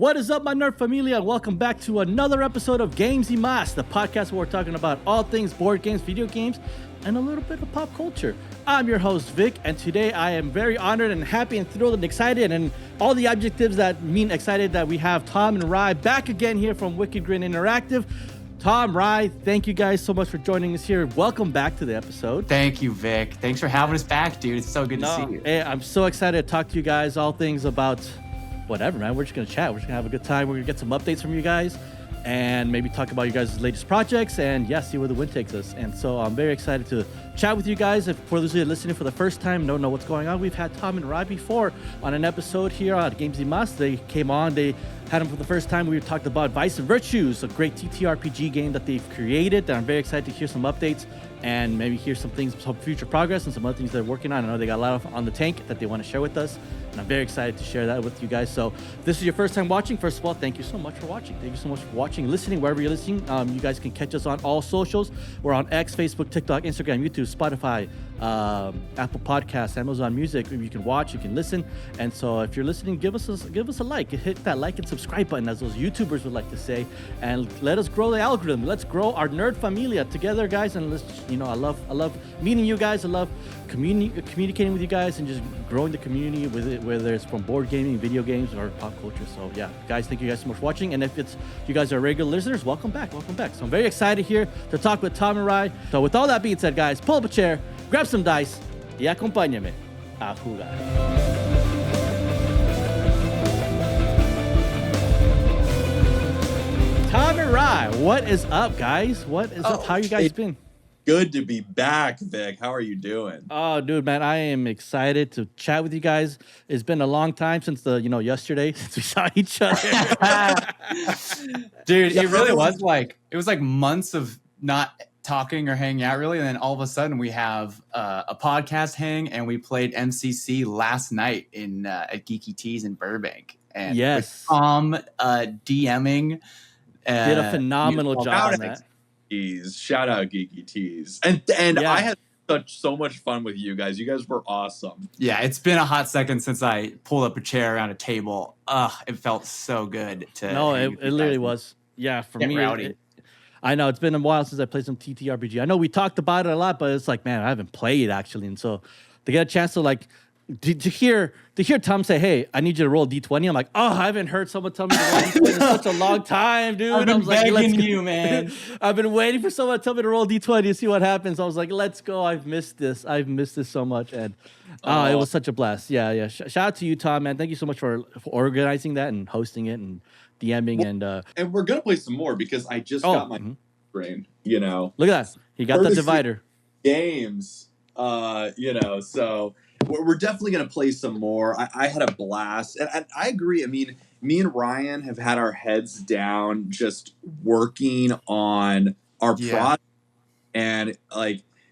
What is up, my nerd familia? Welcome back to another episode of Games y Más, the podcast where we're talking about all things board games, video games, and a little bit of pop culture. I'm your host, Vic, and today I am very honored and happy and thrilled and excited and all the adjectives that mean excited that we have Tom and Rye back again here from Wickedgrin Interactive. Tom, Rye, thank you guys so much for joining us here. Welcome back to the episode. Thank you, Vic. Thanks for having us back, dude. It's so good to see you. Hey, I'm so excited to talk to you guys, all things about whatever, man. We're just going to chat. We're just going to have a good time. We're going to get some updates from you guys and maybe talk about you guys' latest projects and, see where the wind takes us. And so I'm very excited to chat with you guys. If for those of you listening for the first time, don't know what's going on, we've had Tom and Rye before on an episode here on Games y Más. They came on. They had them for the first time. We talked about Vice and Virtues, a great TTRPG game that they've created. And I'm very excited to hear some updates and maybe hear some things, some future progress and some other things they're working on. I know they got a lot on the tank that they want to share with us. And I'm very excited to share that with you guys. So if this is your first time watching, first of all, thank you so much for watching. Thank you so much for watching, listening, wherever you're listening. You guys can catch us on all socials. We're on X, Facebook, TikTok, Instagram, YouTube, Spotify, Apple Podcasts, Amazon Music. You can watch, you can listen. And so if you're listening, give us a like. Hit that like and subscribe button, as those YouTubers would like to say. And let us grow the algorithm. Let's grow our nerd familia together, guys. And let's, I love meeting you guys. I love communicating with you guys and just growing the community with it, whether it's from board gaming, video games, or pop culture. So guys, thank you guys so much for watching. And if you guys are regular listeners, welcome back. So I'm very excited here to talk with Tom and Rye. So with all that being said, guys, pull up a chair, grab some dice, y acompáñame a jugar. Tom and Rye, what is up, guys? What is up? How you guys been? Good to be back, Vic. How are you doing? Oh, dude, man, I am excited to chat with you guys. It's been a long time since yesterday since we saw each other. Dude, it really was like months of not talking or hanging out really, and then all of a sudden we have a podcast hang, and we played MCC last night at Geeky Teas in Burbank. And yes, Tom DMing did a phenomenal job on that. Shout out Geeky Teas. And I had so much fun with you guys. You guys were awesome. Yeah, it's been a hot second since I pulled up a chair around a table. It felt so good to. No, it literally was. Yeah, for me. I know it's been a while since I played some TTRPG. I know we talked about it a lot, but it's like, man, I haven't played actually, and so to get a chance to to hear Tom say, "Hey, I need you to roll D20." I'm like, "Oh, I haven't heard someone tell me to roll D20 in such a long time, dude." I've been begging you, man. I've been waiting for someone to tell me to roll D20 and see what happens. I was like, "Let's go." I've missed this so much, and it was such a blast. Yeah. Shout out to you, Tom, man. Thank you so much for organizing that and hosting it and DMing and we're gonna play some more because I just got my brain. Look at that. He got the divider. Games. So. We're definitely going to play some more. I had a blast. And I agree. I mean, me and Ryan have had our heads down just working on our product. And,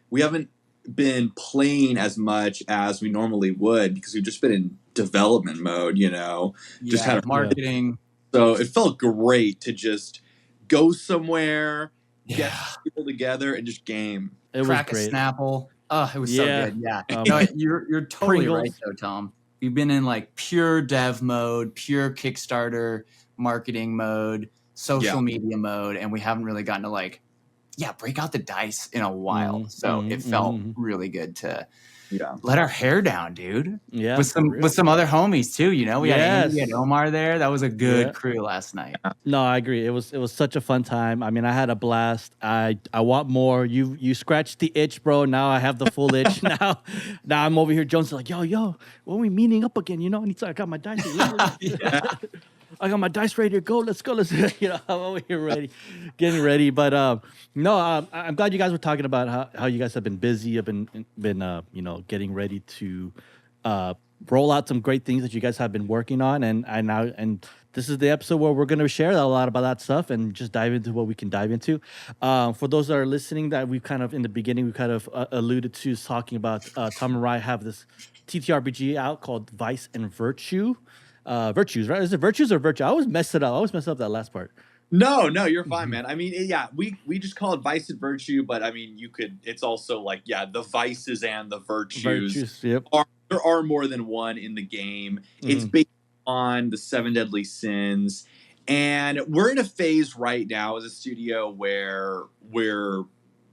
we haven't been playing as much as we normally would because we've just been in development mode, just kind of marketing. So it felt great to just go somewhere, get people together, and just game. It Crack was great. A Snapple. Oh, it was so good. Yeah. No, you're totally right though, Tom. We've been in pure dev mode, pure Kickstarter marketing mode, social media mode, and we haven't really gotten to break out the dice in a while. So it felt really good to let our hair down, dude. Yeah. With some other homies too, We had Andy, we had Omar there. That was a good crew last night. No, I agree. It was such a fun time. I mean, I had a blast. I want more. You scratched the itch, bro. Now I have the full itch. Now I'm over here. Jones is like, yo, when are we meeting up again? I got my dice. I got my dice ready to go. Let's go. I'm over here getting ready. But I'm glad you guys were talking about how you guys have been busy. Have been getting ready to roll out some great things that you guys have been working on. And this is the episode where we're going to share a lot about that stuff and just dive into what we can dive into. For those that are listening, that we kind of in the beginning we kind of alluded to talking about Tom and Rye have this TTRPG out called Vice and Virtue. Virtues, right? Is it Virtues or Virtue? I always mess it up. that last part. No, you're fine, man. I mean, we just call it Vice and Virtue, but I mean, it's also the vices and the virtues. Yep. There are more than one in the game. It's based on the Seven Deadly Sins, and we're in a phase right now as a studio where we're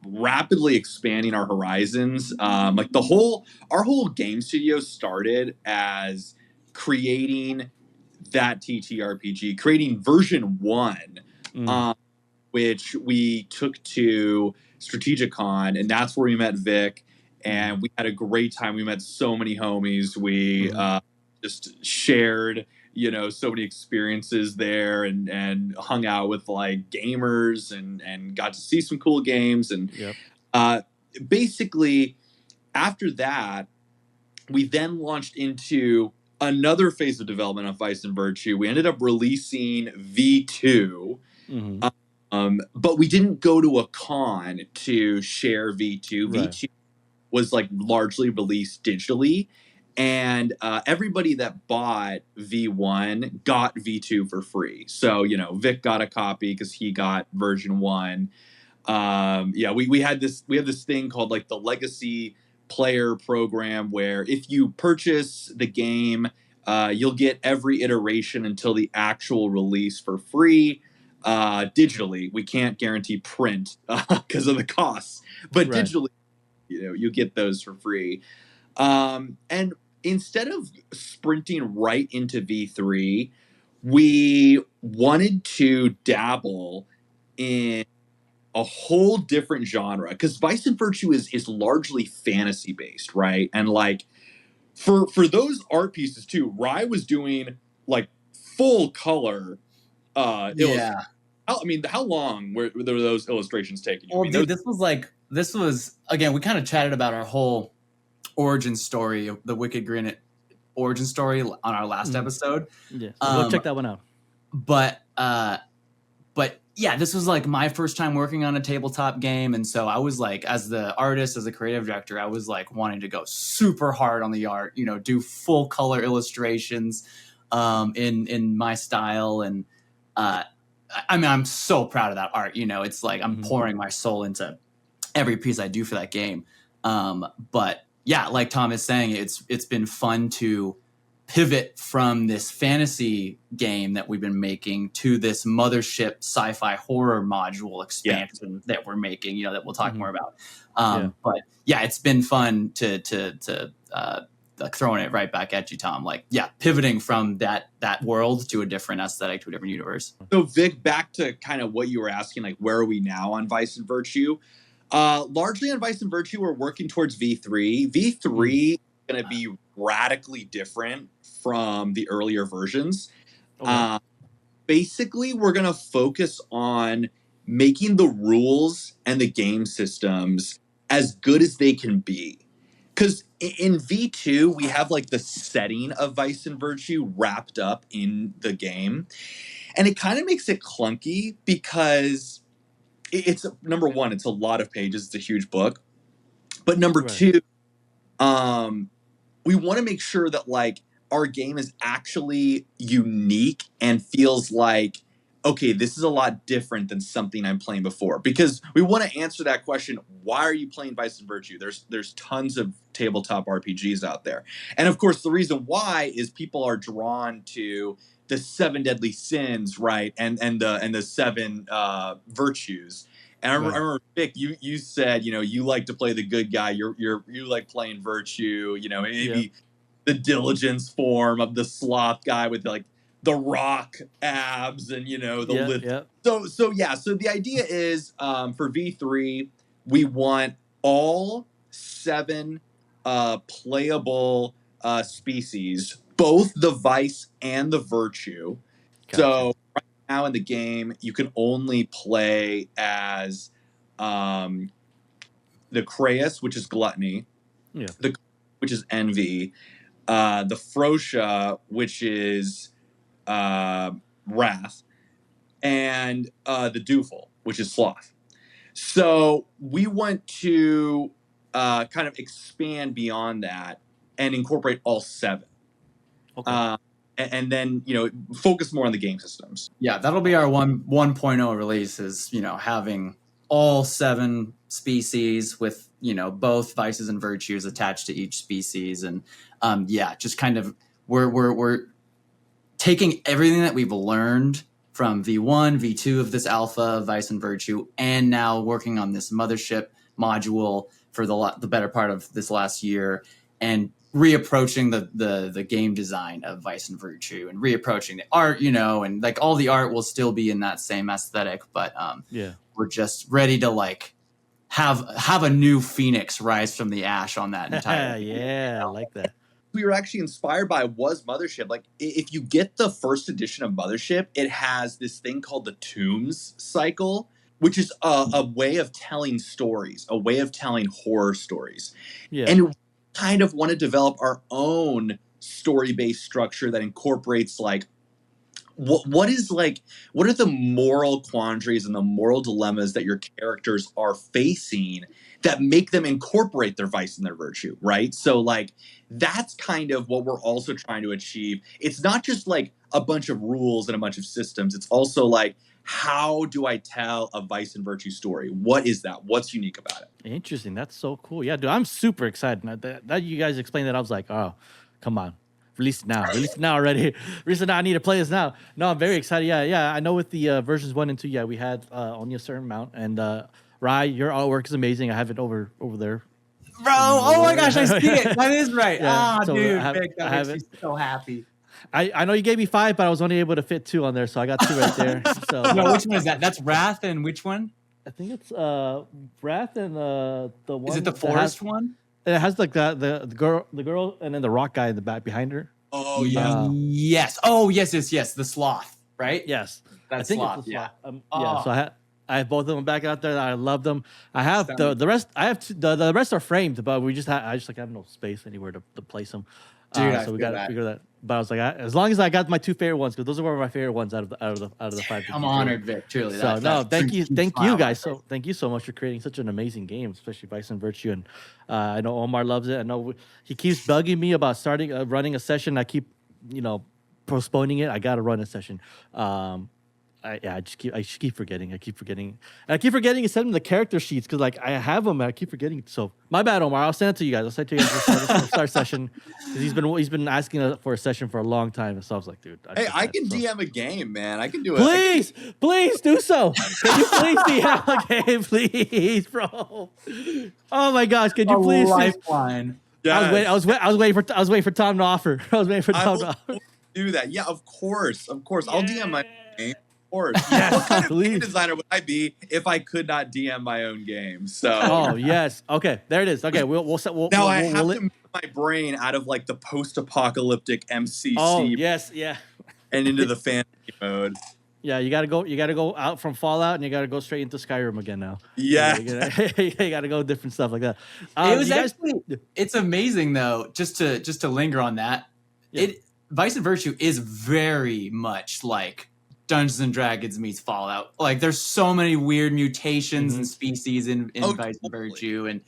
rapidly expanding our horizons. Like our whole game studio started as creating that TTRPG, creating version 1, which we took to Strategicon, and that's where we met Vic, and we had a great time. We met so many homies. We just shared, so many experiences there, and hung out with like gamers, and got to see some cool games. And basically, after that, we then launched into another phase of development of Vice and Virtue. We ended up releasing V2. But we didn't go to a con to share V2. Right. V2 was like largely released digitally, and everybody that bought V1 got V2 for free. So Vic got a copy because he got version 1. We have this thing called like the Legacy Player Program, where if you purchase the game, you'll get every iteration until the actual release for free. Digitally, we can't guarantee print because of the costs, but digitally, you get those for free. And instead of sprinting right into V3, we wanted to dabble in a whole different genre, because Vice and Virtue is largely fantasy based, right? And like for those art pieces too, Rye was doing like full color how long were those illustrations taking you? Well, dude, this was again, we kind of chatted about our whole origin story, the Wickedgrin origin story on our last episode. Yeah, so go check that one out. But yeah, this was like my first time working on a tabletop game, and so I was like, as the artist, as the creative director, I was like wanting to go super hard on the art, do full color illustrations in my style. And I mean, I'm so proud of that art. It's like I'm pouring my soul into every piece I do for that game. But yeah, like Tom is saying, it's been fun to pivot from this fantasy game that we've been making to this Mothership sci-fi horror module expansion that we're making, that we'll talk more about. But yeah, it's been fun to like throwing it right back at you, Tom. Like, yeah, pivoting from that world to a different aesthetic, to a different universe. So Vic, back to kind of what you were asking, like, where are we now on Vice and Virtue? Largely on Vice and Virtue, we're working towards V3. V3 is going to be radically different from the earlier versions. Basically, we're going to focus on making the rules and the game systems as good as they can be. Because in V2, we have like the setting of Vice and Virtue wrapped up in the game. And it kind of makes it clunky because it's, number one, it's a lot of pages. It's a huge book. But number two, we want to make sure that like our game is actually unique and feels like, okay, this is a lot different than something I'm playing before. Because we want to answer that question, why are you playing Vice and Virtue? There's tons of tabletop RPGs out there. And of course, the reason why is people are drawn to the 7 deadly sins, right? And the 7 virtues. And I remember, Vic, you said, you like to play the good guy. You like playing Virtue, maybe the diligence form of the sloth guy with like the rock abs and the lift. So the idea is for V3, we want all 7 playable species, both the Vice and the Virtue. Gotcha. So right now in the game, you can only play as the Craeus, which is gluttony, which is envy, the Frosha, which is wrath, and the Doofle, which is sloth. So we want to kind of expand beyond that and incorporate all 7. Okay. And then, focus more on the game systems. Yeah, that'll be our 1.0 release is, having all 7 species with, both vices and virtues attached to each species. And just kind of we're taking everything that we've learned from V1, V2 of this alpha, Vice and Virtue, and now working on this Mothership module for the better part of this last year, and reapproaching the game design of Vice and Virtue, and reapproaching the art, and like all the art will still be in that same aesthetic, but we're just ready to like have a new phoenix rise from the ash on that entire I like that. We were actually inspired by was Mothership. Like, if you get the first edition of Mothership, it has this thing called the Tombs cycle, which is a way of telling stories, a way of telling horror stories. Yeah. And we kind of want to develop our own story-based structure that incorporates like what are the moral quandaries and the moral dilemmas that your characters are facing that make them incorporate their vice and their virtue, right? So like that's kind of what we're also trying to achieve. It's not just like a bunch of rules and a bunch of systems. It's also like, how do I tell a vice and virtue story? What is that? What's unique about it? Interesting. That's so cool. Yeah, dude, I'm super excited. That you guys explained that, I was like, oh, come on. Release it now. Release it now already. Release it now. I need to play this now. No, I'm very excited. Yeah. I know with the versions 1 and 2, we had only a certain amount. And Rye, your artwork is amazing. I have it over there. Bro, oh my gosh, I see it. That is right. So dude, that makes me so happy. I know you gave me 5, but I was only able to fit 2 on there, so I got 2 right there. So no, which one is that? That's Wrath, and which one? I think it's Wrath and the one. Is it the forest one? It has like the girl, and then the rock guy in the back behind her. Oh yeah. Yes. Oh yes. The sloth, right? Yes. That's sloth. Yeah. So I have both of them back out there. I love them. I have the rest. I have the rest are framed, but I just have no space anywhere to place them. Dude, so we got to figure that. But I was like, as long as I got my 2 favorite ones, because those are one of my favorite ones out of the 5. I'm honored, Vic. Truly. So thank you guys. So thank you so much for creating such an amazing game, especially Vice and Virtue. And I know Omar loves it. I know he keeps bugging me about starting running a session. I keep postponing it. I got to run a session. I just keep forgetting. I keep forgetting to send him the character sheets because like I have them and I keep forgetting. So my bad, Omar. I'll send it to you guys. I'll send it to you guys for start session because he's been asking for a session for a long time. So I was like, dude, I can DM a game, man. I can do it. Please do so. Can you please DM a game, please, bro? Oh my gosh, can you please? Lifeline. Yes. I was waiting for Tom to offer. I was waiting for Tom to offer. Do that. Yeah, of course. I'll DM my game. Yes, what kind of game designer would I be if I could not DM my own game? So. Oh yes. Okay, there it is. Okay, we'll I have to move my brain out of like the post-apocalyptic MCC. Oh yes, yeah. And into the fantasy mode. Yeah, you gotta go out from Fallout and you gotta go straight into Skyrim again now. Yeah. You gotta go different stuff like that. It's amazing though. Just to linger on that. Yeah. Vice and Virtue is very much like Dungeons and Dragons meets Fallout. Like there's so many weird mutations and species in Vice and Virtue, and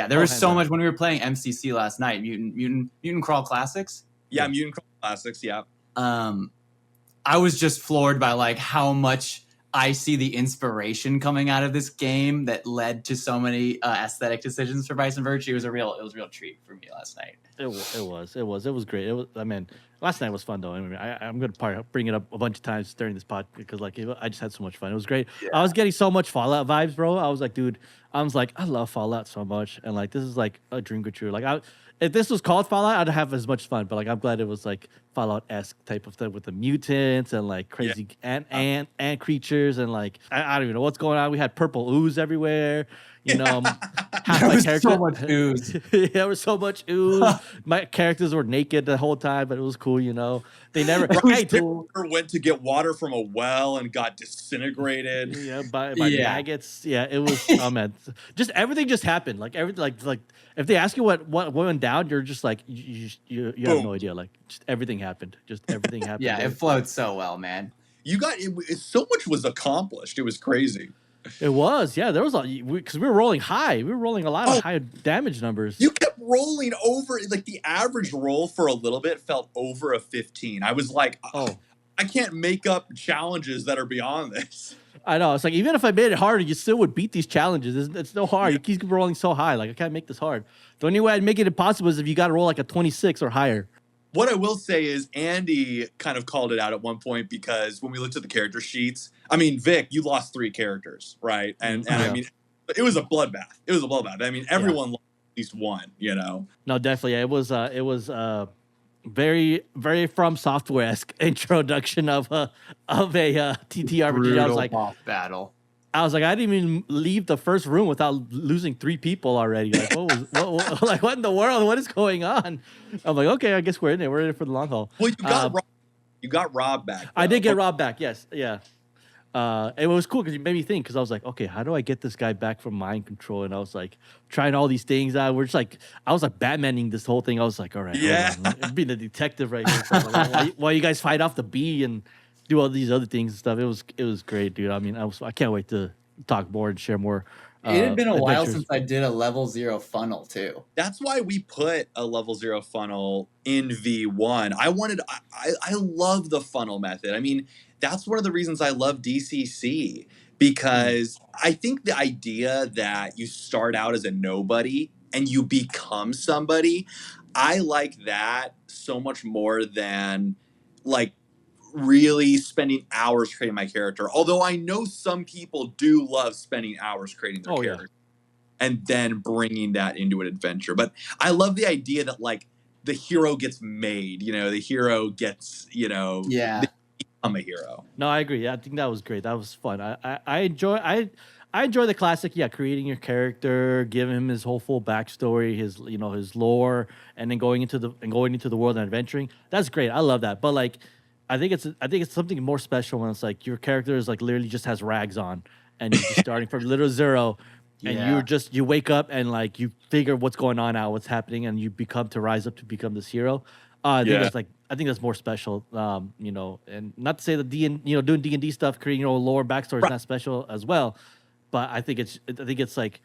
there was so much when we were playing MCC last night. Mutant Crawl Classics. Yeah, Mutant Crawl Classics. Yeah. I was just floored by like how much I see the inspiration coming out of this game that led to so many aesthetic decisions for Vice and Virtue. It was a real treat for me last night. It was great. Last night was fun though. I mean, I'm gonna bring it up a bunch of times during this pod because like I just had so much fun. It was great. Yeah. I was getting so much Fallout vibes, bro. I was like, dude, I love Fallout so much, and like this is like a dream come true. Like if this was called Fallout, I'd have as much fun. But like I'm glad it was like Fallout-esque type of thing with the mutants and like crazy ant creatures and like I don't even know what's going on. We had purple ooze everywhere. Half my characters. So much ooze. There was so much ooze. My characters were naked the whole time, but it was cool. They never. Went to get water from a well and got disintegrated. Yeah, by maggots. Yeah, it was. Oh man, just everything just happened. Like everything. Like if they ask you what went down, you're just like you have no idea. Like just everything happened. Just everything happened. Yeah, it flowed so well, man. You got it. So much was accomplished. It was crazy. It was, yeah. There was because we were rolling high. We were rolling a lot of high damage numbers. You kept rolling over, like the average roll for a little bit felt over a 15. I was like, I can't make up challenges that are beyond this. I know. It's like even if I made it harder, you still would beat these challenges. It's so hard. You keep rolling so high. Like I can't make this hard. The only way I'd make it impossible is if you got to roll like a 26 or higher. What I will say is Andy kind of called it out at one point because when we looked at the character sheets, I mean, Vic, you lost 3 characters, right? And I mean, it was a bloodbath. It was a bloodbath. I mean, everyone lost at least one, you know? No, definitely. Yeah, it was very, very From Software-esque introduction of a TTRPG. Brutal I was like, boss battle. I was like, I didn't even leave the first room without losing 3 people already. Like, like, what in the world? What is going on? I'm like, okay, I guess we're in it. We're in it for the long haul. Well, you got Rob back. Though. I did get Rob back. Yes, yeah. It was cool because it made me think. Because I was like, okay, how do I get this guy back from mind control? And I was like, trying all these things out. We're just like, I was like Batmaning this whole thing. I was like, all right, yeah, being a detective right here. So like, while you guys fight off the bee and do all these other things and stuff, it was great, dude. I mean, I can't wait to talk more and share more. It had been a while since I did a level 0 funnel too. That's why we put a level 0 funnel in V1. I love the funnel method. I mean, that's one of the reasons I love DCC, because I think the idea that you start out as a nobody and you become somebody, I like that so much more than like really spending hours creating my character. Although I know some people do love spending hours creating their character and then bringing that into an adventure. But I love the idea that like the hero gets made, you know, the hero gets, you know, become a hero. No, I agree. Yeah, I think that was great. That was fun. I enjoy the classic, creating your character, giving him his whole full backstory, his his lore, and then going into the world and adventuring. That's great. I love that. But like I think it's something more special when it's like your character is like literally just has rags on and you're just starting from literal zero. And you wake up and like you figure what's going on out, what's happening, and you rise up to become this hero. I think that's more special. And not to say that doing D&D stuff, creating your own lore backstory is not special as well, but I think it's like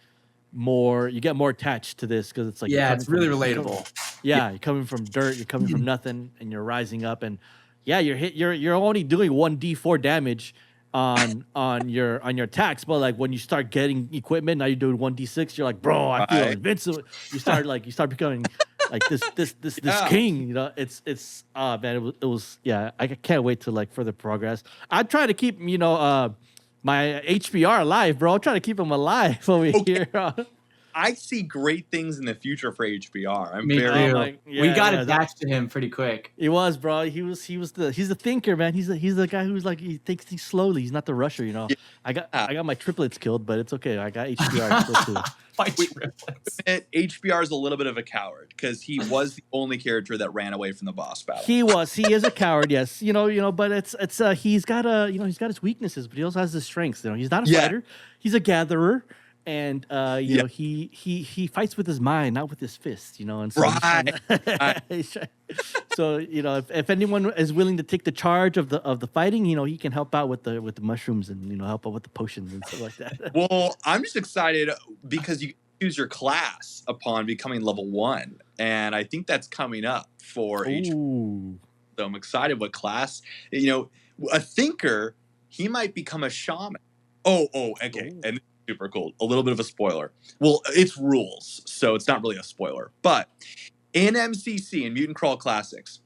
more, you get more attached to this because it's like it's really relatable. You're coming from dirt, you're coming from nothing, and you're rising up, and you're only doing 1d4 damage on your attacks, but like when you start getting equipment, now you're doing 1d6. You're like, bro, I feel invincible. You start becoming like this king. You know, it's man, it was I can't wait to like further progress. I try to keep my HBR alive, bro. I'm trying to keep him alive over here. I see great things in the future for HBR. We got attached to him pretty quick. He was, bro. He's the thinker, man. He's the guy who's like, he takes things slowly. He's not the rusher, you know. Yeah. I got my triplets killed, but it's okay. I got HBR still too. My triplets. HBR is a little bit of a coward because he was the only character that ran away from the boss battle. He is a coward, yes. But it's he's got his weaknesses, but he also has his strengths. He's not a fighter. He's a gatherer. And he fights with his mind, not with his fists, and so so if anyone is willing to take the charge of the fighting, he can help out with the mushrooms and help out with the potions and stuff like that. Well, I'm just excited because you choose your class upon becoming level 1, and I think that's coming up for HP. So I'm excited what class. A thinker, he might become a shaman. Okay. And super cool. A little bit of a spoiler. Well, it's rules, so it's not really a spoiler. But in MCC, in Mutant Crawl Classics,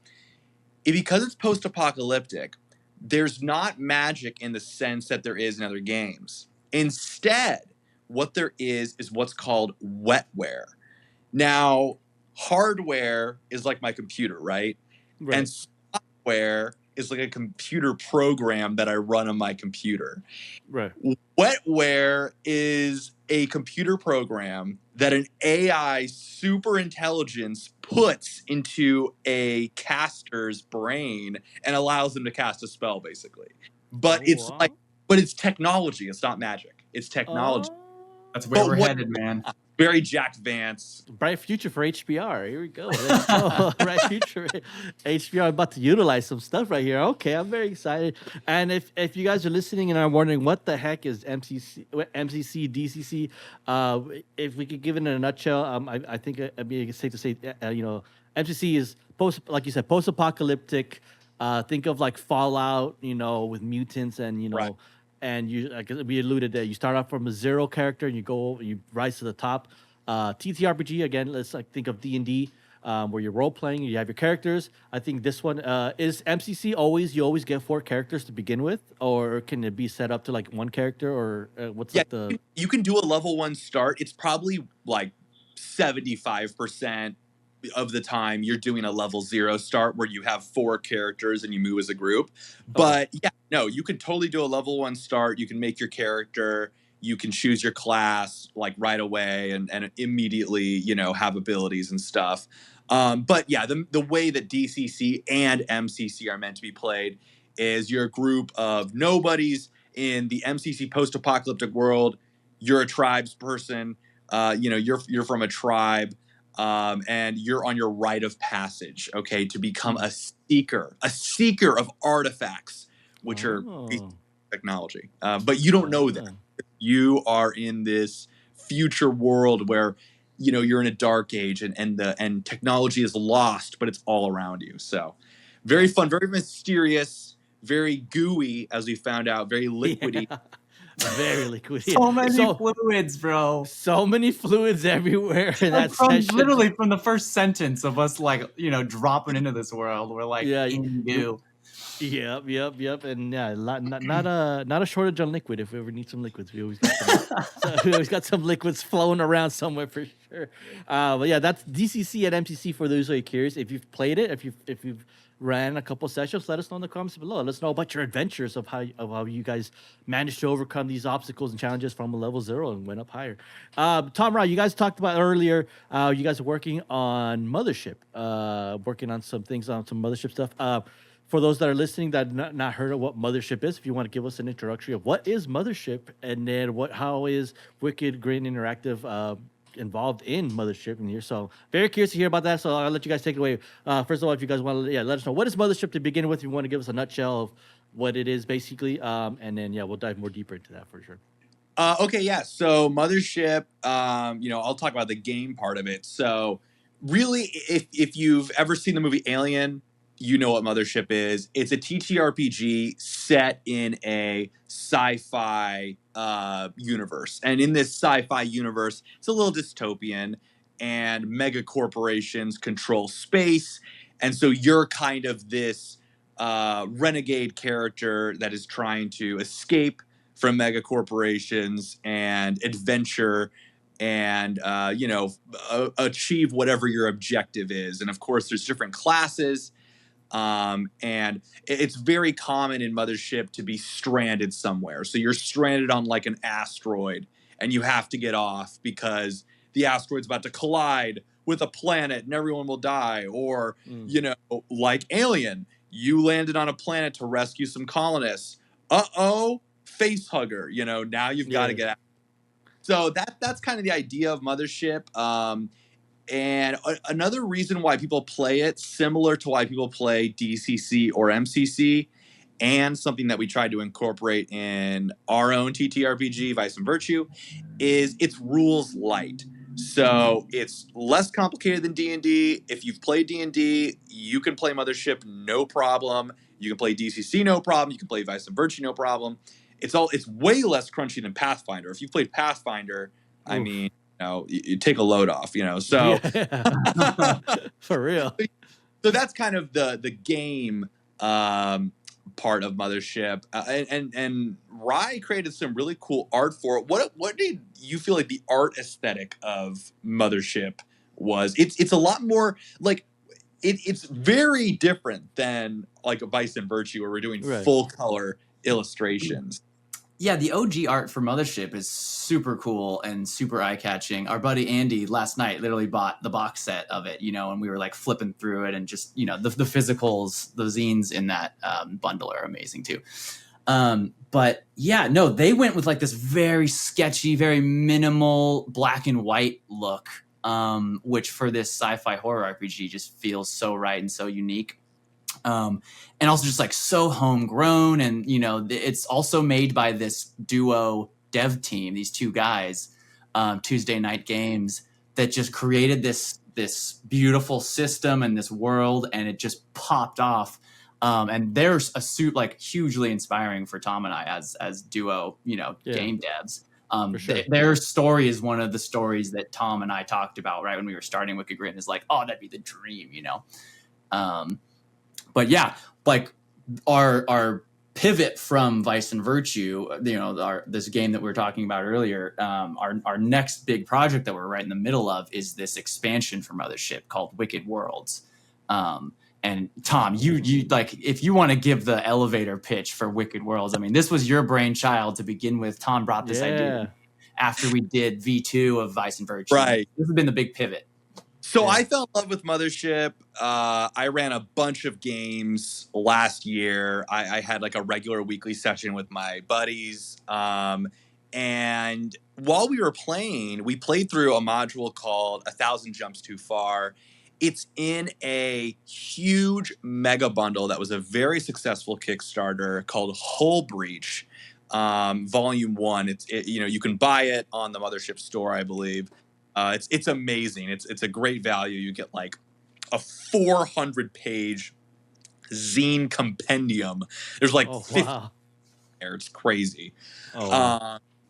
because it's post-apocalyptic, there's not magic in the sense that there is in other games. Instead, what there is what's called wetware. Now, hardware is like my computer, right? And software is like a computer program that I run on my computer. Right. Wetware is a computer program that an AI super intelligence puts into a caster's brain and allows them to cast a spell, basically. But it's technology. It's not magic. It's technology. That's where we're headed, man. Very Jack Vance. Bright future for HBR. Here we go. Bright future. HBR about to utilize some stuff right here. Okay, I'm very excited. And if you guys are listening and are wondering what the heck is MCC, DCC, if we could give it in a nutshell, I think it's safe to say, MCC is like you said, post-apocalyptic. Think of like Fallout, with mutants and Right. And like we alluded that you start off from a 0 character and you rise to the top. TTRPG again. Let's think of D&D. where you're role playing. You have your characters. I think this one is MCC. You always get 4 characters to begin with, or can it be set up to like 1 character, or what's like the? You can do a level 1 start. It's probably like 75% of the time you're doing a level 0 start where you have 4 characters and you move as a group. But yeah, no, you can totally do a level 1 start. You can make your character. You can choose your class like right away and immediately, you know, have abilities and stuff. But yeah, the way that DCC and MCC are meant to be played is you're a group of nobodies in the MCC post-apocalyptic world. You're a tribes person. You know, you're from a tribe. And you're on your rite of passage, okay, to become a seeker of artifacts, which are technology. But you don't know that. You are in this future world where, you know, you're in a dark age and technology is lost, but it's all around you. So very fun, very mysterious, very gooey, as we found out, very liquidy. Yeah. Very liquid. So many fluids, bro. So many fluids everywhere in that session. Literally from the first sentence of us, like, you know, dropping into this world, we're like, in goo. Yep. And yeah, not a shortage on liquid. If we ever need some liquids, we always got some liquids flowing around somewhere for sure. But yeah, that's DCC and MCC for those who are curious. If you've played it, if you've ran a couple sessions, let us know in the comments below. Let us know about your adventures of how you guys managed to overcome these obstacles and challenges from a level 0 and went up higher. Tom, Rod, you guys talked about earlier, you guys are working on Mothership, working on some things, on some Mothership stuff. For those that are listening that not heard of what Mothership is, if you want to give us an introductory of what is Mothership, and then how is Wickedgrin Interactive involved in Mothership in here. So very curious to hear about that. So I'll let you guys take it away. First of all, if you guys want to, let us know what is Mothership to begin with. If you want to give us a nutshell of what it is, basically, and then we'll dive more deeper into that for sure. Okay, yeah. So Mothership, you know, I'll talk about the game part of it. So really, if you've ever seen the movie Alien, you know what Mothership is. It's a TTRPG set in a sci-fi universe. And in this sci-fi universe, it's a little dystopian, and mega corporations control space. And so you're kind of this renegade character that is trying to escape from mega corporations and adventure and, you know, achieve whatever your objective is. And of course, there's different classes. And it's very common in Mothership to be stranded somewhere. So you're stranded on like an asteroid and you have to get off because the asteroid's about to collide with a planet and everyone will die. Or, you know, like Alien, you landed on a planet to rescue some colonists. Face hugger, you know, now you've got to get out. So that's kind of the idea of Mothership. And another reason why people play it, similar to why people play DCC or MCC, and something that we tried to incorporate in our own TTRPG, Vice and Virtue, is it's rules light. So it's less complicated than D&D. If you've played D&D, you can play Mothership, no problem. You can play DCC, no problem. You can play Vice and Virtue, no problem. It's way less crunchy than Pathfinder. If you played Pathfinder, I mean, you know, you take a load off, you know, so for real. So that's kind of the game part of Mothership, and Rye created some really cool art for it. What did you feel like the art aesthetic of Mothership was? It's a lot more like it's very different than like a Vice and Virtue where we're doing full color illustrations. Yeah, the OG art for Mothership is super cool and super eye-catching. Our buddy Andy last night literally bought the box set of it, you know, and we were like flipping through it, and just, you know, the physicals, the zines in that bundle are amazing too. But yeah, no, they went with like this very sketchy, very minimal black and white look, which for this sci-fi horror RPG just feels so right and so unique. And also just like so homegrown, and you know, it's also made by this duo dev team, these two guys, Tuesday Night Games, that just created this beautiful system and this world, and it just popped off. And there's a suit like hugely inspiring for Tom and I as duo, you know, game devs. For sure. Their story is one of the stories that Tom and I talked about right when we were starting Wickedgrin. Is like, oh, that'd be the dream, you know. But yeah, like our pivot from Vice and Virtue, you know, this game that we were talking about earlier, our next big project that we're right in the middle of is this expansion for Mothership called Wicked Worlds. And Tom, you like, if you want to give the elevator pitch for Wicked Worlds, I mean, this was your brainchild to begin with. Tom brought this idea after we did V2 of Vice and Virtue. Right. This has been the big pivot. So I fell in love with Mothership. I ran a bunch of games last year. I had like a regular weekly session with my buddies. And while we were playing, we played through a module called 1,000 Jumps Too Far. It's in a huge mega bundle that was a very successful Kickstarter called Hull Breach, Volume 1. You know, you can buy it on the Mothership store, I believe. It's amazing. It's a great value. You get like a 400-page zine compendium. There's like 50 there. It's crazy.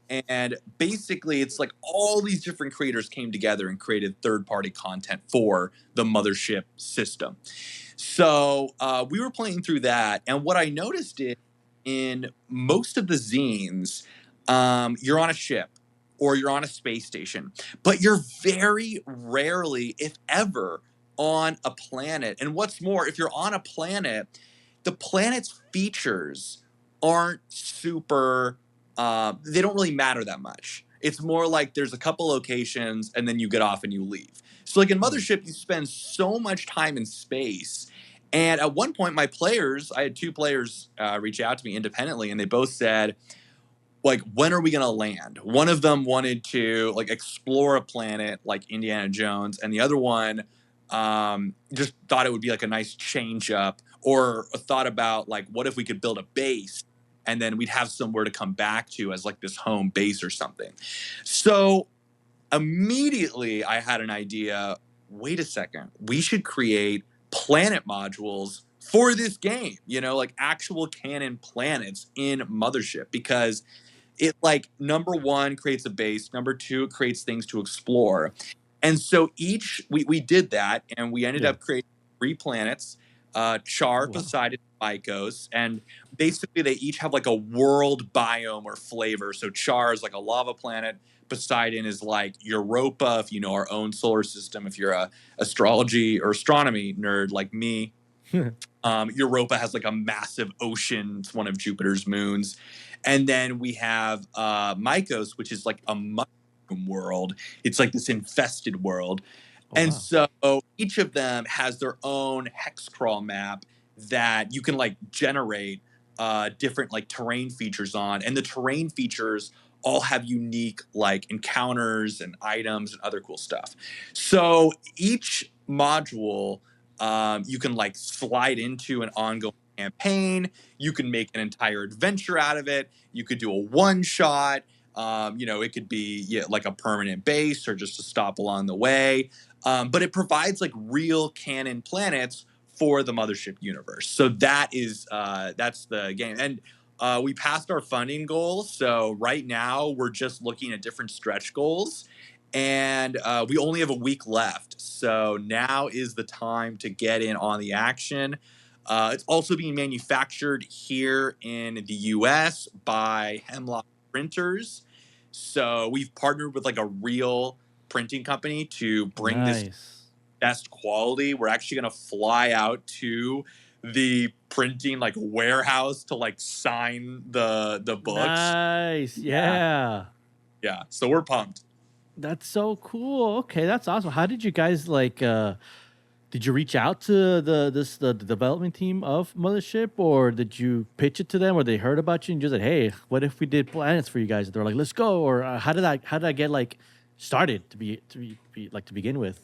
And basically, it's like all these different creators came together and created third-party content for the Mothership system. So we were playing through that, and what I noticed is in most of the zines, you're on a ship or you're on a space station, but you're very rarely, if ever, on a planet. And what's more, if you're on a planet, the planet's features aren't super, they don't really matter that much. It's more like there's a couple locations and then you get off and you leave. So like in Mothership, you spend so much time in space. And at one point, my players, I had 2 players reach out to me independently, and they both said, like, when are we going to land? One of them wanted to like explore a planet like Indiana Jones, and the other one just thought it would be like a nice change up, or thought about like, what if we could build a base and then we'd have somewhere to come back to as like this home base or something. So immediately I had an idea. Wait a second, we should create planet modules for this game, you know, like actual canon planets in Mothership, because it like number 1 creates a base, number 2 it creates things to explore. And so we did that, and we ended up creating 3 planets, Char, Poseidon, Mycos, and basically they each have like a world biome or flavor. So Char is like a lava planet, Poseidon is like Europa, if you know our own solar system, if you're a astrology or astronomy nerd like me. Europa has like a massive ocean. It's one of Jupiter's moons. And then we have Mycos, which is like a mushroom world. It's like this infested world. So each of them has their own hex crawl map that you can like generate different like terrain features on. And the terrain features all have unique like encounters and items and other cool stuff. So each module, you can like slide into an ongoing campaign. You can make an entire adventure out of it. You could do a one-shot. You know, it could be like a permanent base or just a stop along the way. But it provides like real canon planets for the Mothership universe. So that is that's the game. And we passed our funding goals. So right now we're just looking at different stretch goals. And we only have a week left. So now is the time to get in on the action. It's also being manufactured here in the US by Hemlock Printers. So we've partnered with like a real printing company to bring this best quality. We're actually going to fly out to the printing like warehouse to like sign the books. Yeah. So we're pumped. That's so cool. Okay, that's awesome. How did you guys like did you reach out to the development team of Mothership, or did you pitch it to them, or they heard about you and just said, "Hey, what if we did planets for you guys?" And they're like, "Let's go." Or how did I get like started to begin with?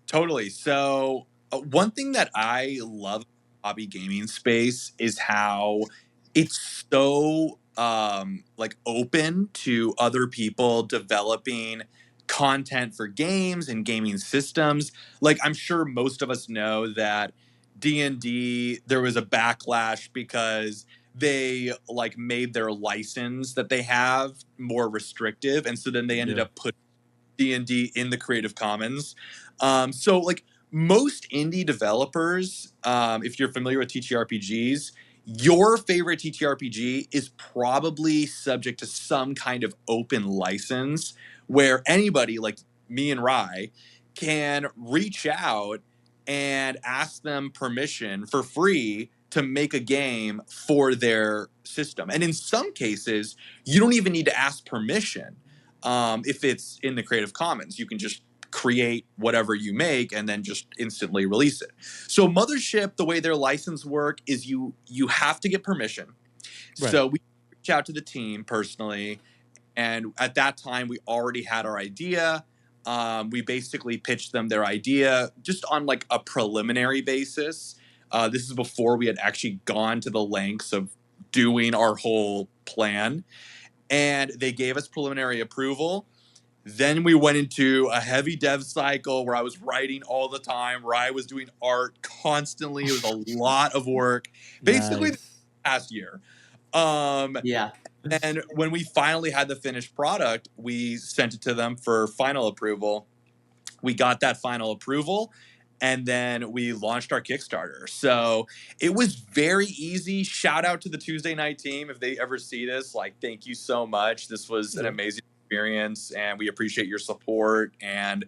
Totally. So one thing that I love hobby gaming space is how it's so like open to other people developing content for games and gaming systems. Like I'm sure most of us know that D&D, there was a backlash because they like made their license that they have more restrictive, and so then they ended up putting D&D in the Creative Commons. So like most indie developers, if you're familiar with TTRPGs, your favorite TTRPG is probably subject to some kind of open license where anybody like me and Rye can reach out and ask them permission for free to make a game for their system. And in some cases, you don't even need to ask permission. If it's in the Creative Commons, you can just create whatever you make and then just instantly release it. So Mothership, the way their license work is you have to get permission. Right. So we reach out to the team personally, and at that time we already had our idea. We basically pitched them their idea just on like a preliminary basis. This is before we had actually gone to the lengths of doing our whole plan. And they gave us preliminary approval. Then we went into a heavy dev cycle where I was writing all the time. Rye was doing art constantly. It was a lot of work, basically the past year. And when we finally had the finished product, we sent it to them for final approval. We got that final approval, and then we launched our Kickstarter. So it was very easy. Shout out to the Tuesday Night team. If they ever see this, like, thank you so much. This was an amazing experience, and we appreciate your support. And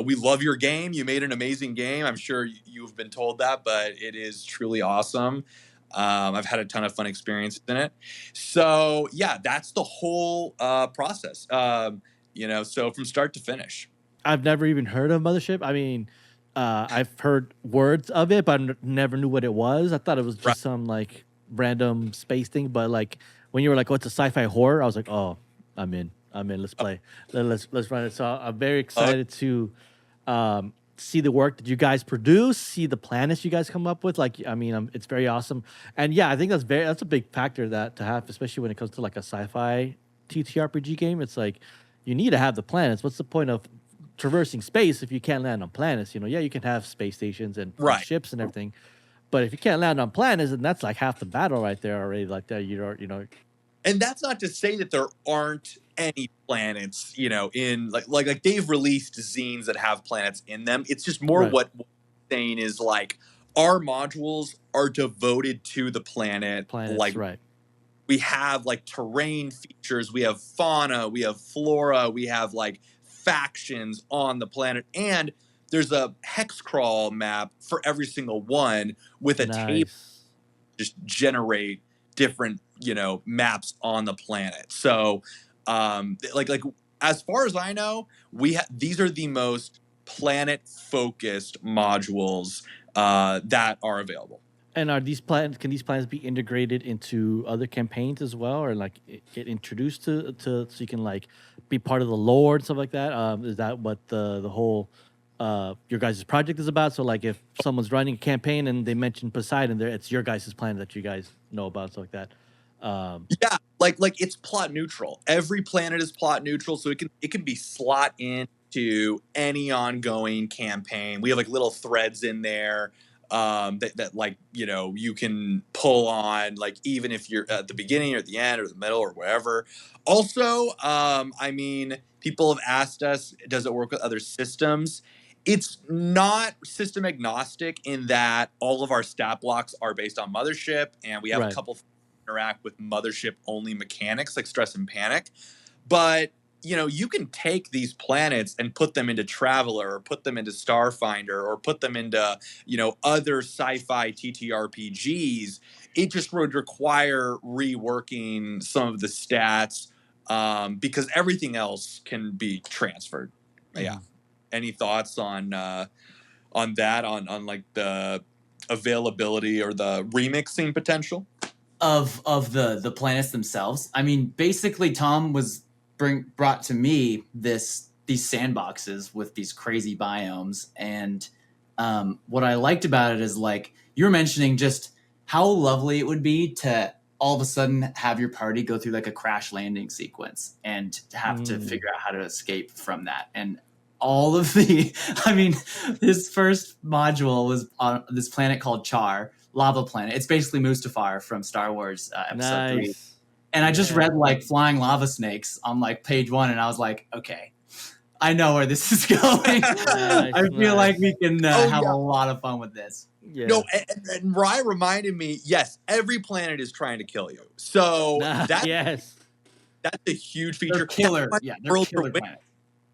we love your game. You made an amazing game. I'm sure you've been told that, but it is truly awesome. I've had a ton of fun experiences in it. So yeah, that's the whole process. So from start to finish. I've never even heard of Mothership. I mean, I've heard words of it, but I never knew what it was. I thought it was just some like random space thing. But like when you were like, "What's a sci-fi horror?" I was like, "Oh, I'm in. Let's play. Let's run it." So I'm very excited to see the work that you guys produce, see the planets you guys come up with. Like, I mean, it's very awesome. And yeah, I think that's a big factor that to have, especially when it comes to like a sci-fi TTRPG game. It's like you need to have the planets. What's the point of traversing space if you can't land on planets? Yeah, you can have space stations and ships and everything, but if you can't land on planets, then that's like half the battle right there already. Like that, And that's not to say that there aren't any planets, in like they've released zines that have planets in them. It's just more what I'm saying is like our modules are devoted to the planets, like we have like terrain features, we have fauna, we have flora, we have like factions on the planet, and there's a hex crawl map for every single one with a table just generate different maps on the planet. So like as far as I know, these are the most planet focused modules that are available. And can these plans be integrated into other campaigns as well, or like get introduced to so you can like be part of the lore and stuff like that? Is that what the whole your guys' project is about? So like if someone's running a campaign and they mention Poseidon there, it's your guys' plan that you guys know about, stuff like that. Yeah, like it's plot neutral. Every planet is plot neutral, so it can be slot into any ongoing campaign. We have like little threads in there that like you can pull on, like even if you're at the beginning or at the end or the middle or wherever. Also, I mean, people have asked us, does it work with other systems? It's not system agnostic in that all of our stat blocks are based on Mothership, and we have a couple interact with Mothership only mechanics like stress and panic. But you can take these planets and put them into Traveler or put them into Starfinder or put them into other sci-fi TTRPGs. It just would require reworking some of the stats because everything else can be transferred. Yeah. Any thoughts on that, on like the availability or the remixing potential of the planets themselves? I mean, basically Tom was brought to me these sandboxes with these crazy biomes, and what I liked about it is like you were mentioning just how lovely it would be to all of a sudden have your party go through like a crash landing sequence and to have to figure out how to escape from that. And all of his first module was on this planet called Char, lava planet. It's basically Mustafar from Star Wars Episode 3. Nice. And I just read like flying lava snakes on like page 1, and I was like, okay, I know where this is going. I feel like we can have a lot of fun with this. Yeah. No, and Rye reminded me, yes, every planet is trying to kill you. So that's a huge feature. They're killer. Yeah, they're killer planets.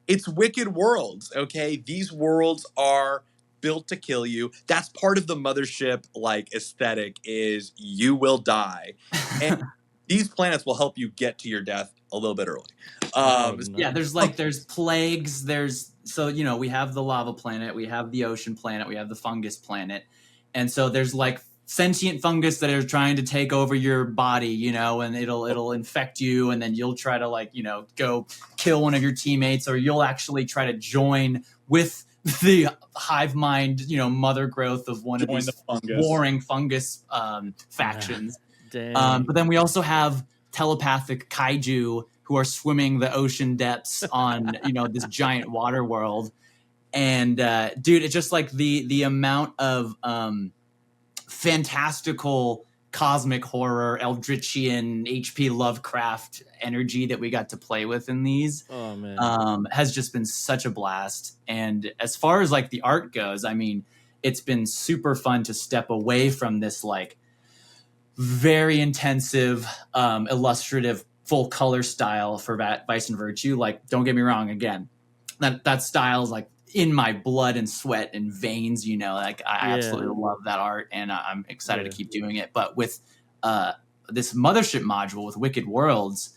It's Wicked Worlds, okay? These worlds are built to kill you. That's part of the Mothership like aesthetic is you will die. And these planets will help you get to your death a little bit early. Yeah, there's plagues, so you know, we have the lava planet, we have the ocean planet, we have the fungus planet. And so there's like sentient fungus that are trying to take over your body, you know, and it'll infect you, and then you'll try to like, you know, go kill one of your teammates, or you'll actually try to join with the hive mind, you know, mother growth of one of these warring fungus factions. But then we also have telepathic kaiju who are swimming the ocean depths on, you know, this giant water world. And dude, it's just like the amount of fantastical cosmic horror, Eldritchian, H.P. Lovecraft energy that we got to play with in these has just been such a blast. And as far as like the art goes, I mean, it's been super fun to step away from this like very intensive, illustrative, full color style for Vice and Virtue. Like, don't get me wrong, again, that style is like in my blood and sweat and veins, you know, like I absolutely love that art, and I'm excited to keep doing it. But with this Mothership module with Wicked Worlds,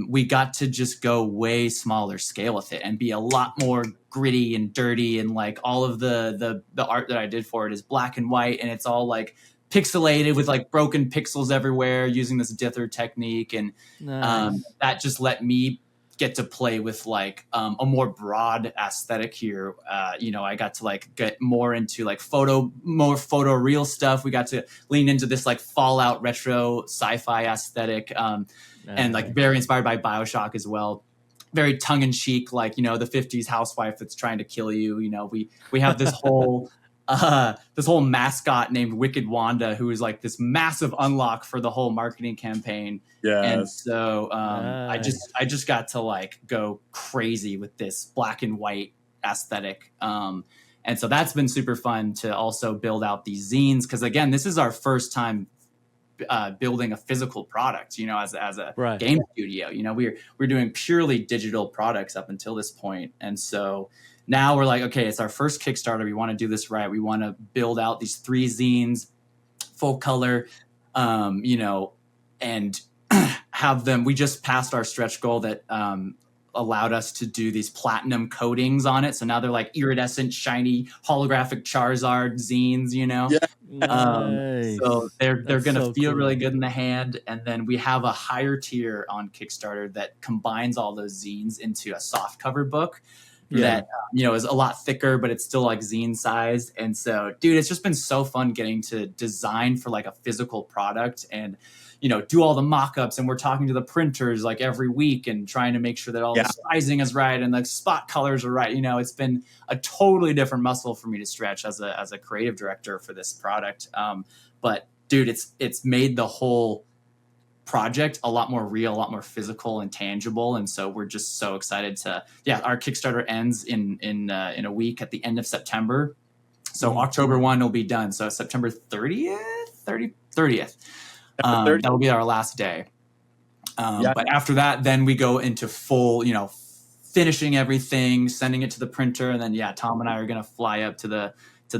we got to just go way smaller scale with it and be a lot more gritty and dirty, and like all of the art that I did for it is black and white, and it's all like pixelated with like broken pixels everywhere using this dither technique. And that just let me get to play with like a more broad aesthetic here. You know, I got to like get more into like more photo real stuff. We got to lean into this like Fallout retro sci-fi aesthetic, and like very inspired by BioShock as well. Very tongue in cheek, like, you know, the 50s housewife that's trying to kill you. You know, we have this whole this whole mascot named Wicked Wanda, who is like this massive unlock for the whole marketing campaign. And so I just got to like go crazy with this black and white aesthetic. And so that's been super fun to also build out these zines, because again, this is our first time building a physical product, you know, as a game studio. You know, we're doing purely digital products up until this point. And so now we're like, okay, it's our first Kickstarter. We want to do this right. We want to build out these 3 zines, full color, you know, and have them. We just passed our stretch goal that allowed us to do these platinum coatings on it. So now they're like iridescent, shiny, holographic Charizard zines, you know? So they're going to feel really good in the hand. And then we have a higher tier on Kickstarter that combines all those zines into a soft cover book. That, you know, is a lot thicker, but it's still like zine sized. And so, dude, it's just been so fun getting to design for like a physical product and, you know, do all the mock-ups. And we're talking to the printers like every week and trying to make sure that all the sizing is right and the spot colors are right. You know, it's been a totally different muscle for me to stretch as a creative director for this product. But dude, it's made the whole project a lot more real, a lot more physical and tangible. And so we're just so excited to, our Kickstarter ends in a week at the end of September. So October 1 will be done. So September 30th. That will be our last day. But after that, then we go into full, you know, finishing everything, sending it to the printer. And then, Tom and I are going to fly up to the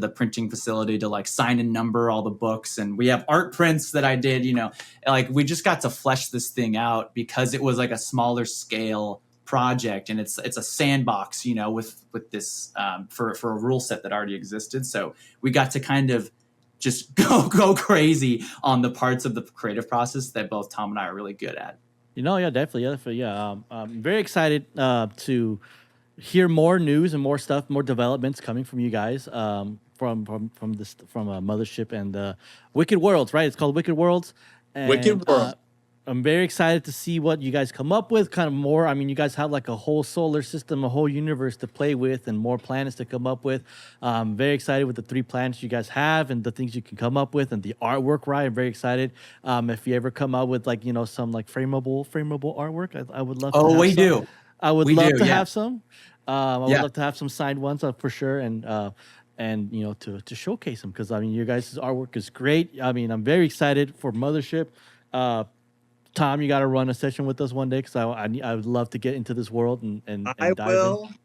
printing facility to like sign and number all the books. And we have art prints that I did, you know, like we just got to flesh this thing out because it was like a smaller scale project, and it's a sandbox, you know, with this for a rule set that already existed. So we got to kind of just go crazy on the parts of the creative process that both Tom and I are really good at. You know, definitely. I'm very excited to hear more news and more stuff, more developments coming from you guys, from Mothership and Wicked Worlds, right? It's called Wicked Worlds. And, Wicked Worlds. I'm very excited to see what you guys come up with. Kind of more. I mean, you guys have like a whole solar system, a whole universe to play with, and more planets to come up with. I'm very excited with the 3 planets you guys have and the things you can come up with and the artwork. Right, I'm very excited. If you ever come out with like some like frameable artwork, I would love. Oh, to we do. I would love to yeah. have some. I would love to have some signed ones for sure, and to showcase them, because I mean your guys' artwork is great. I mean, I'm very excited for Mothership. Tom, you got to run a session with us one day, because I would love to get into this world and I dive will. in.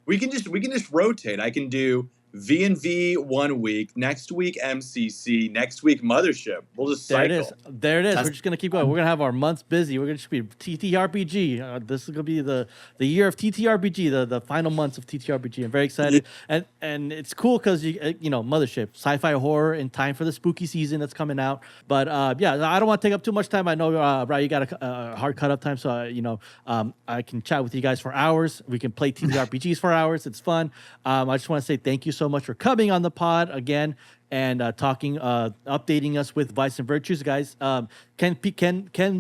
We can just rotate. I can do V&V 1 week, next week MCC, next week Mothership. We'll just cycle. There it is. We're just gonna keep going. We're gonna have our months busy. We're gonna just be TTRPG. This is gonna be the year of TTRPG, the final months of TTRPG. I'm very excited, and it's cool because Mothership, sci-fi horror in time for the spooky season that's coming out. But I don't want to take up too much time. I know, right, you got a hard cut up time, so I can chat with you guys for hours. We can play TTRPGs for hours. It's fun. I just want to say thank you so much for coming on the pod again and updating us with Vice and Virtues, guys. Can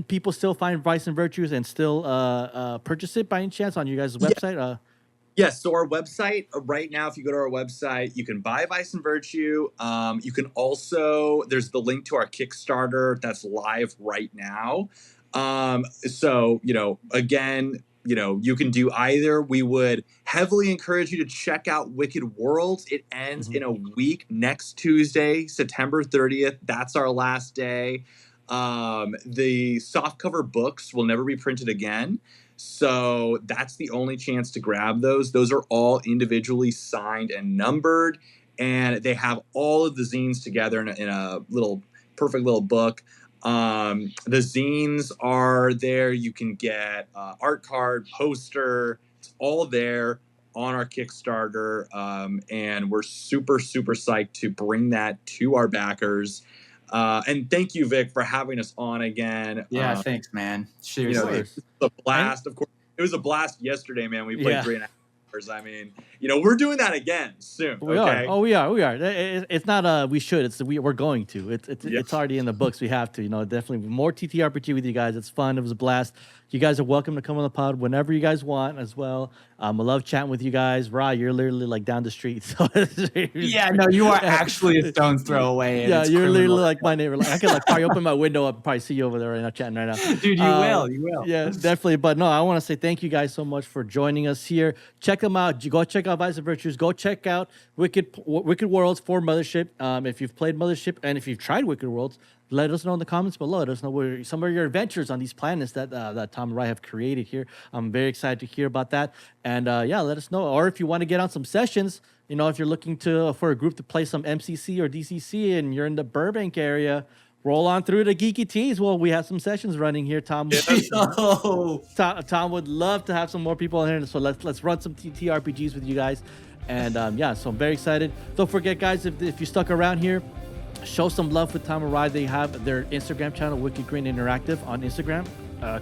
people still find Vice and Virtues and still purchase it by any chance on you guys' website? Yes, so our website right now, if you go to our website, you can buy Vice and Virtue. You can also, there's the link to our Kickstarter that's live right now. So, again, you can do either. We would heavily encourage you to check out Wicked Worlds. It ends in a week, next Tuesday, September 30th. That's our last day. The softcover books will never be printed again. So that's the only chance to grab those. Those are all individually signed and numbered, and they have all of the zines together in a little perfect little book. The zines are there. You can get art card, poster. It's all there on our Kickstarter, and we're super, super psyched to bring that to our backers. And thank you, Vic, for having us on again. Yeah, thanks, man. Seriously. It's a blast. Of course, it was a blast yesterday, man. We played 3.5 hours. I mean, we're doing that again soon. We are. Oh, we are. It's not we should. We're going to. It's already in the books. We have to. Definitely more TTRPG with you guys. It's fun. It was a blast. You guys are welcome to come on the pod whenever you guys want as well. I love chatting with you guys. Ra, you're literally like down the street. So you are actually a stone's throw away. Yeah, you're literally like my neighbor. Like, I can probably open my window up and probably see you over there right now chatting right now. Dude, you will. Yeah, definitely. But no, I want to say thank you guys so much for joining us here. Check them out. Go check out Vice and Virtues. Go check out Wicked Worlds for Mothership. If you've played Mothership and if you've tried Wicked Worlds, let us know in the comments below. Let us know where some of your adventures on these planets that Tom and Rai have created here. I'm very excited to hear about that. And let us know. Or if you want to get on some sessions, if you're looking for a group to play some MCC or DCC and you're in the Burbank area, roll on through to Geeky Tees. Well, we have some sessions running here. Tom would love to have some more people in here. So let's run some TTRPGs with you guys. And so I'm very excited. Don't forget, guys, if you stuck around here, show some love for Tom and Rai. They have their Instagram channel, Wickedgrin Interactive, on Instagram,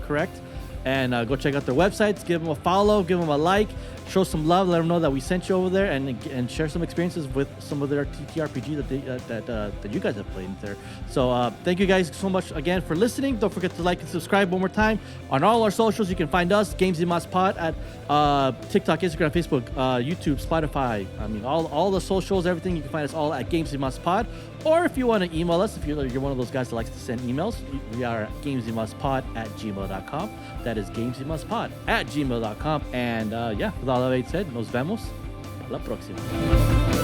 correct? And go check out their websites. Give them a follow. Give them a like. Show some love. Let them know that we sent you over there, and share some experiences with some of their TTRPG that you guys have played there. So thank you guys so much again for listening. Don't forget to like and subscribe one more time. On all our socials, you can find us, Games in Moss Pod, at TikTok, Instagram, Facebook, YouTube, Spotify. I mean, all the socials, everything. You can find us all at Games in Moss Pod. Or if you want to email us, if you're one of those guys that likes to send emails, we are at gamesinmusspod@gmail.com. That is gamesinmusspod@gmail.com. And with all that said, nos vemos. A la próxima.